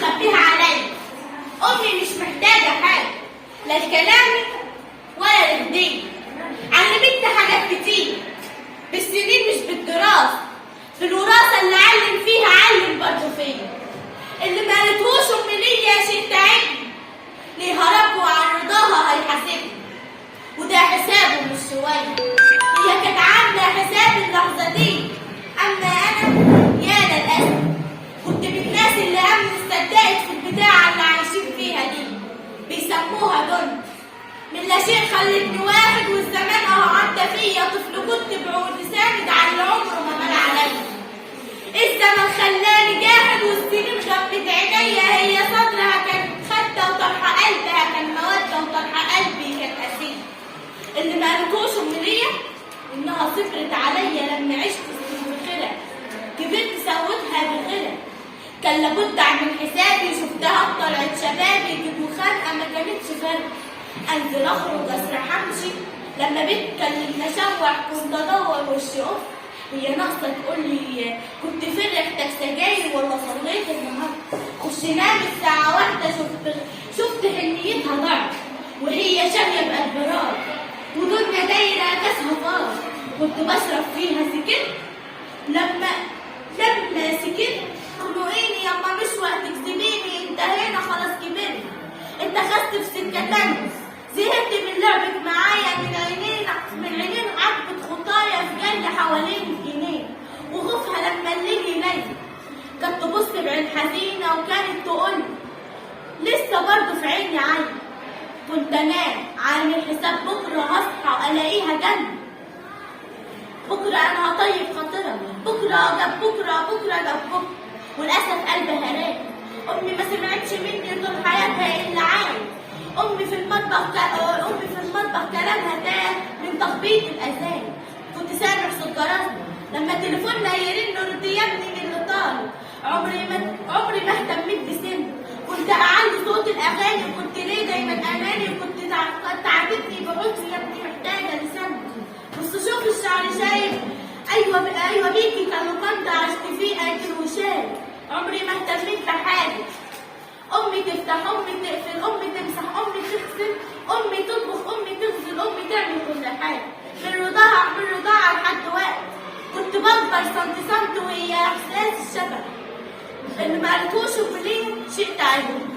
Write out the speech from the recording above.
مخبيها عليا. امي مش محتاجه حاجه، لا لكلامي ولا لهديه. علمتني حاجات كتير بالسنين مش بالدراسه، بالوراثه اللي علم فيها علم برضه فيا. اللي ما قالتهوش امي ليا شيء تعبني، ليها رب وعن رضاها هيحاسبني، وده حسابه مش شويه. هي كانت عامله حساب اللحظه دي، اما انا يا للاسف كنت من الناس اللي صدقت في البتاعه اللي عايشين فيها دي، بيسموها دنيا. من لا شيء خلتني واحد، والزمان اهو عدى فيا طفل كنت بعود ساند على اللي عمره ما مال عليا. الزمن خلاني جاهد، والسنين غمت عينيا. هي صدرها كان خدة وطرح قلبها كان مودة، وطرح قلبي كان أسير. اللي ما قالتوش أمي ليا إنها صبرت عليا لما عشت سنين بخيرة، كبرت سوتها بغيرة. كان لابد أعمل حسابي، شفتها بطلعت شبابي، كنت مخانقة ما كانتش فارقة. أنزل أخرج أسرح أمشي، لما بتكلم أشوح كنت أدور وشي أقف. هي ناقصة تقولي كنت فين ريحتك سجاير ولا صليت النهارده. خش نام الساعة 1 شفت حنيتها ضعف، وهي شامية بقلب ودنيا دايرة كاسها فار. كنت بشرب فيها سكت، لما سكت خنقيني يما مش وقتك سيبيني، انتهينا خلاص كبرنا. اتخذت في سكة تانية، زهقت من لعبك معايا. من عينين عجبت خطايا في جنة حوالين الجنين، وخوفها لما الليل يليل. كانت تبص بعين حزينة وكانت تقول لسه برضه في عيني عين. كنت انام عامل حساب بكرة هصحى الاقيها جنة. بكرة انا هطيب خاطرها، بكرة جاب بكرة، بكرة جاب بكرة. وللأسف قلبها راق. امي ما سمعتش مني طول حياتها الا عايز. امي في المطبخ كلامها تاه من تخبيط الاذان. كنت سامع صوت جرسنا لما تليفوننا يرن، رد يا ابني من اللي طالب. عمري ما اهتميت بسن. كنت اعلي صوت الاغاني، وكنت ليه دايما اناني، وكنت تعبتني بقولت يا ابني محتاجه لسن. بص شوف الشعر شايف، ايوه بيكي كانوا كنت عشت فيه اكل وشاي. عمري ما اهتميت بحاجه. امي تفتح، امي تقفل، امي تمسح، امي تغسل، امي تطبخ، امي تغسل، امي تعمل كل حاجه. من رضاعه لحد وقت كنت بكبر سنتي وهي احساس الشبه. اللي ما قالتوش بليه شيء تعبني.